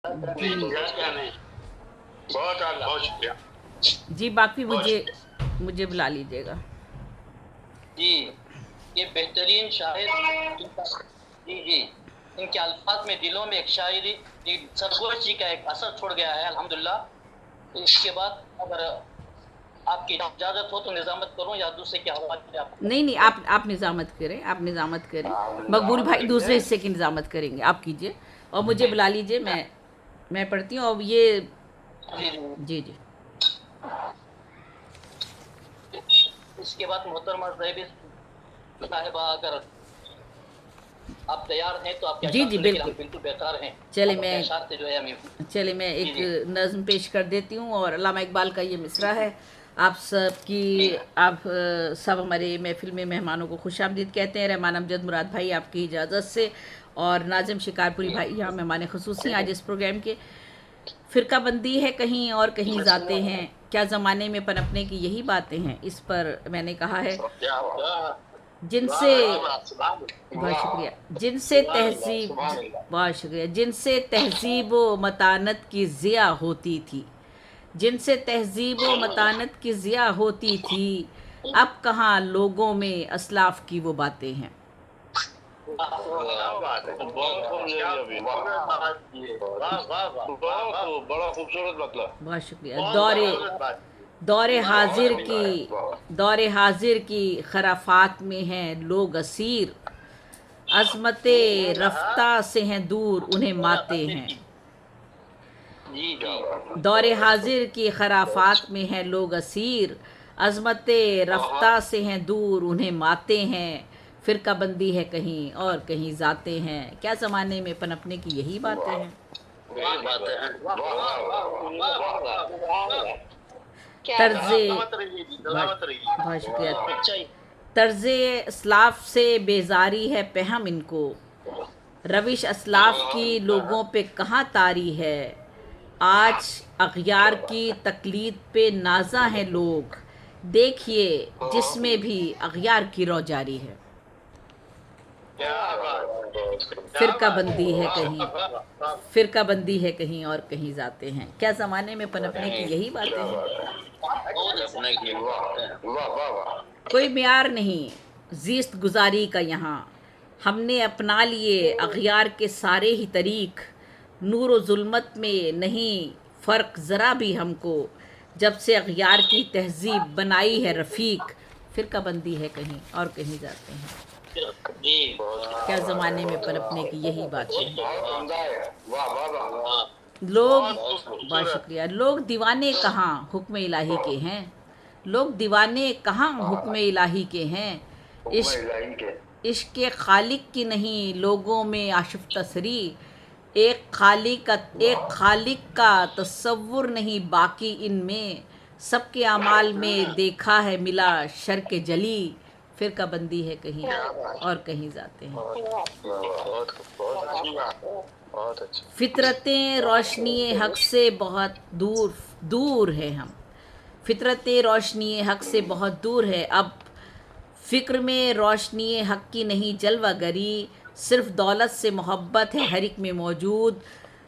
जी बहुत आला, बहुत शुक्रिया। जी, बाकी बहुत मुझे शुक्रिया। मुझे बुला लीजिएगा। जी, ये बेहतरीन शायर जी जी, इनके अल्फाज में दिलों में एक शायरी सरगोश जी का एक असर छोड़ गया है अल्हम्दुलिल्लाह। इसके बाद अगर आपकी इजाज़त हो तो निज़ामत करूं या दूसरे के हवाले आपको। नहीं नहीं, आप निज़ामत करें, आप निज़ामत करें। मकबूल भाई दूसरे हिस्से की निज़ामत करेंगे, आप कीजिए और मुझे बुला लीजिए। मैं पढ़ती हूँ। अब ये जी जी, जी जी इसके बाद मोहतरमा ज़ैबी साहिबा, अगर आप तैयार हैं तो आपके जी अशार जी, सुनने के लिए बिल्कुल। हम बिल्कुल बेकार हैं। चले आप अपने मैं अशार से जो है हमें। चले मैं जी एक जी नज़्म पेश कर देती हूँ। और अल्लामा इकबाल का ये मिसरा है। आप सब की जी आप सब हमारे महफिल में मेहमानों को खुशामदीद कहते हैं। रहमान अमजद मुराद भाई आपकी इजाज़त से, और नाजिम शिकारपुरी जी भाई यहाँ मेहमान खुसूसी आज इस प्रोग्राम के। फ़िरका बंदी है कहीं और कहीं जाते हैं, क्या ज़माने में पनपने की यही बातें हैं। इस पर मैंने कहा है, क्या वाह, जिनसे सुभान बहुत अल्लाह, शुक्रिया, जिनसे सुभान अल्लाह, तहज़ीब सुभान अल्लाह। बहुत शुक्रिया, जिनसे तहज़ीब व मतानत की ज़िया होती थी, जिनसे तहज़ीब व मतानत की ज़िया होती थी, अब कहाँ लोगों में असलाफ़ की वो बातें हैं। क्या बात है, बहुत खूब क्या अभी बात की है। वाह वाह वाह वाह बहुत वाह, खूब, बड़ा खूबसूरत मतलब। बहुत शुक्रिया। बहुत खूबसूरत बात की है। दौरे बहुत हाजिर सही की बात है। दौरे हाजिर की खराफात में हैं लोग असीर, अज़मत कहा रफ्ता से हैं दूर उन्हें दौरा माते हाजिर हैं। की। जी क्या जी बात है, दौरे बहुत खूब। हाजिर की खराफात में हैं लोग असीर, अज़मत रफ्ता से हैं दूर उन्हें माते हैं। फ़िरका बंदी है कहीं और कहीं जाते हैं, क्या ज़माने में पनपने की यही बातें वाह, हैं। वाह यही वाह बात है। वाह वाह वाह वाह वाह वाह वाह वाह वाह वाह वाह वाह। वाह। तर्ज़े सलामत रहिए जी, बहुत सलामत रहिए। बहुत शुक्रिया। सच्चाई। तर्ज़े असलाफ़ से बेजारी है पहम इनको, रविश असलाफ़ की लोगों पे कहाँ तारी है। आज अग़यार की तक़लीद पे नाज़ा हैं लोग, देखिए जिसमें भी अग़यार की रौ जारी है। क्या बात है, क्या फ़िरका बात है। बंदी है वाह कहीं, वाह वाह वाह। फ़िरका बंदी है कहीं और कहीं जाते हैं, क्या ज़माने में पनपने की यही बातें क्या हैं। बात है, बहुत अपने की वाह वाह वाह वाह। कोई म्यार नहीं ज़ीस्त गुज़ारी का यहाँ, हमने अपना लिए अग़यार के सारे ही तरीक़, नूर व ज़ुल्मत में नहीं फ़र्क ज़रा भी हमको, जब से अग़यार की तहज़ीब बनाई है रफ़ीक, फ़िरका बंदी है कहीं और कहीं जाते हैं, जी। क्या ज़माने में पनपने की यही बातें हैं। बहुत उम्दा है, वाह वाह वाह। लोग बहुत बहुत खूबसूरत। शुक्रिया। लोग दीवाने कहाँ हुक्म इलाही के हैं, लोग दीवाने कहाँ हुक्म इलाही के हैं। हुक्म इश्क इलाही के। इश्क खालिक की नहीं लोगों में आशिफ तसरी, एक खालिक का तसव्वुर नहीं बाकी इनमें, सबके अमाल में देखा है मिला शर के जली, फिर का बंदी है कहीं और कहीं जाते हैं। बहुत अच्छी बात, बहुत अच्छी। फितरतें रोशनी हक से बहुत दूर दूर है हम, फितरतें रोशनी हक से बहुत दूर है अब, फ़िक्र में रोशनी हक की नहीं जलवागरी, सिर्फ दौलत से मोहब्बत है हर एक में मौजूद,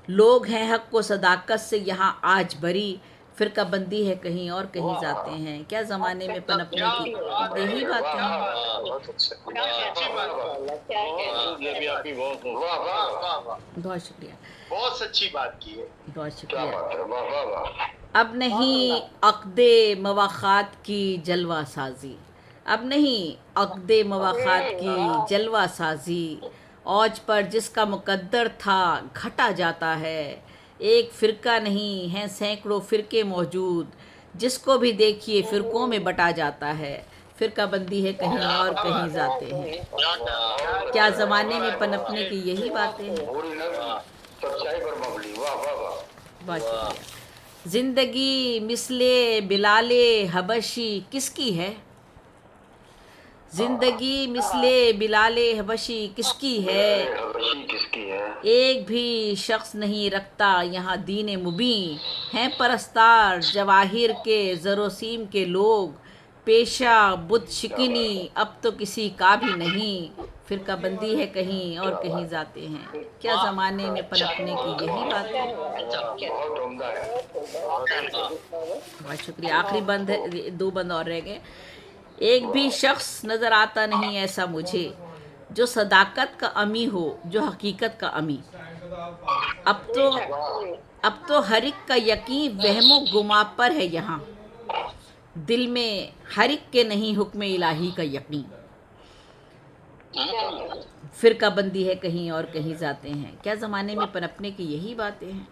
लोग हैं हक को सदाकत से यहाँ आज बरी, फ़िरका बंदी है कहीं और कहीं जाते हैं, क्या ज़माने में पनपने क्या की बात यही है, बातें क्या हैं। बात है। बहुत अच्छा। क्या अच्छी बात की। बहुत खूब जबी आपकी, बहुत खूब। वाह वाह वाह वाह, बहुत शुक्रिया, बहुत सच्ची बात की है। बहुत क्या शुक्रिया। बात है, वाह वाह वाह। अब नहीं अक़दे मवाख़ात की जलवा साज़ी, अब नहीं अक़दे मवाख़ात की जलवा साज़ी, औज पर जिसका मुक़द्दर था घटा जाता है, एक फ़िरका नहीं हैं सैकड़ों फ़िरके मौजूद, जिसको भी देखिए फ़िरक़ों में बटा जाता है, फ़िरका बंदी है कहीं क्या और कहीं बात जाते हैं, है, क्या क्या ज़माने में बात पनपने है। की यही बातें हैं। पूरी नज़्म सच्चाई पर मबनी, वाह वाह वाह। बहुत शुक्रिया। ज़िंदगी मिसले बिलाले हबशी किसकी है, ज़िंदगी मिसले बिलाले हबशी किसकी है, बिलाल हबशी किसकी है। एक भी शख्स नहीं रखता यहाँ दीन मुबीन, हैं परस्तार जवाहिर के ज़रोसीम के लोग, पेशा बुत क्या बात शिकनी है। अब तो किसी का भी नहीं, फिरका बंदी है कहीं और कहीं जाते हैं, क्या ज़माने में पनपने की यही बात है। बहुत उम्दा है। बहुत शुक्रिया। आखिरी बंद है, 2 बंद और रह गए। एक भी शख्स नज़र आता नहीं ऐसा मुझे जो सदाकत का अमी हो, जो हकीकत का अमी। अब तो हर एक का यकीन वहमो गुमा पर है यहाँ, दिल में हर एक के नहीं हुक्म इलाही का यकीन। फिरका बंदी है कहीं और कहीं जाते हैं, क्या ज़माने में पनपने की यही बातें हैं।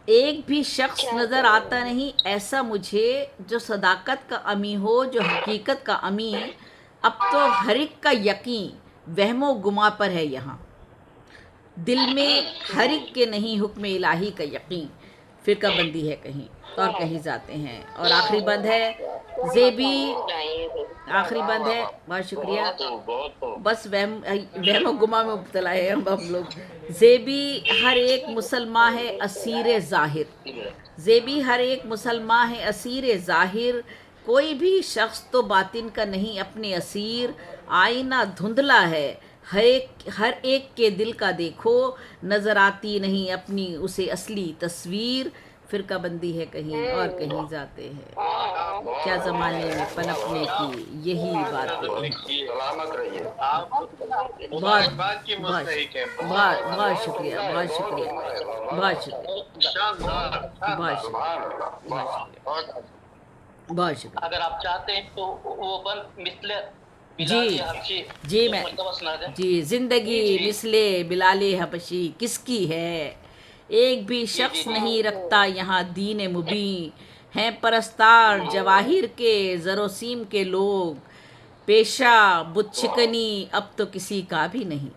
एक भी शख्स नज़र आता नहीं ऐसा मुझे जो सदाकत का अमी हो, जो हकीकत का अमी। अब तो हर एक का यकीन वहमो गुमा पर है यहाँ, दिल में हर एक के नहीं हुक्म इलाही का यकीन। फिरका बंदी है कहीं और कहीं जाते हैं। और आखिरी बंद है ज़ेबी, आखिरी बंद है। बहुत शुक्रिया। बस वहम गुमा में मुब्तला है हम लोग। ज़ेबी हर एक मुसलमान है असीर ज़ाहिर, ज़ेबी हर एक मुसलमान है असीर ज़ाहिर। कोई भी शख्स तो बातिन का नहीं अपने असीर, आईना धुंधला है हर एक के दिल का देखो, नज़र आती नहीं अपनी उसे असली तस्वीर। फिरका बंदी है कहीं और कहीं जाते हैं, क्या ज़माने में पनपने की यही बात है। सलामत रहिए। बहुत शुक्रिया, बहुत शुक्रिया, बहुत शुक्रिया, शानदार। बहुत शुक्रिया, बहुत शुक्रिया। अगर आप चाहते हैं तो वो बंद मिसले जी मैं जी। ज़िंदगी मिसले बिलाले हबशी किसकी है, एक भी शख्स नहीं रखता यहाँ दीन मुबीन। हैं परस्तार जवाहिर के ज़रोसीम के लोग, पेशा बुत शिकनी अब तो किसी का भी नहीं,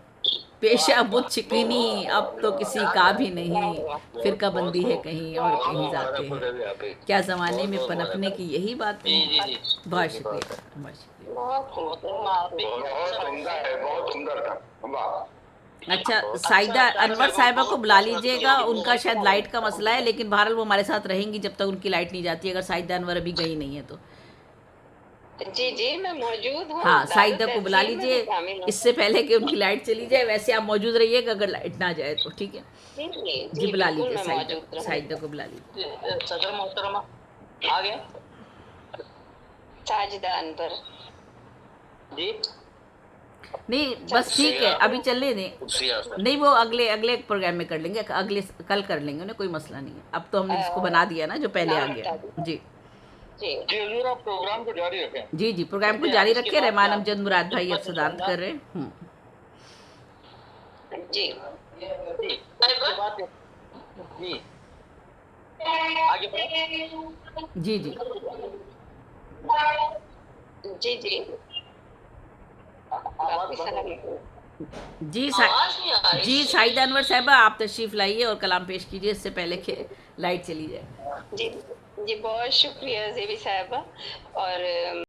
पेशा बुत शिकनी अब तो किसी का भी नहीं। फिरका बंदी है कहीं और कहीं जाते हैं, क्या ज़माने में पनपने की यही बात है। बहुत शुक्रिया, बहुत शुक्रिया। बहुत उम्दा है, बहुत सुंदर था। वाह। अच्छा, साइदा अनवर साहिबा को बुला लीजिएगा, उनका शायद लाइट का मसला है, लेकिन बहरहाल वो हमारे साथ रहेंगी जब तक उनकी लाइट नहीं जाती, अगर साइदा अनवर अभी गई नहीं है तो। जी मैं मौजूद हूँ। हाँ, साइदा को बुला लीजिए इससे पहले कि उनकी लाइट चली जाए। वैसे आप मौजूद रहिएगा अगर लाइट ना जाए तो, ठीक है जी। बुला लीजिए साइदा को बुला लीजिए। सदर मोहतरमा आ गए साजिदा अनवर जी। नहीं बस ठीक है, अभी चलने दें। नहीं, वो अगले प्रोग्राम में कर लेंगे, कल कर लेंगे, उन्हें कोई मसला नहीं है। अब तो हमने इसको बना दिया ना जो पहले आ गया। जी जी आप प्रोग्राम को जारी रखें। जी प्रोग्राम को जारी रखें। रहमान अमजद मुराद भाई अब सदारत कर रहे हैं। जी जी आगे जी जी साइदा अनवर साहिबा आप तशरीफ़ लाइए और कलाम पेश कीजिए इससे पहले कि लाइट चली जाए। जी बहुत शुक्रिया ज़ेबी साहिबा। और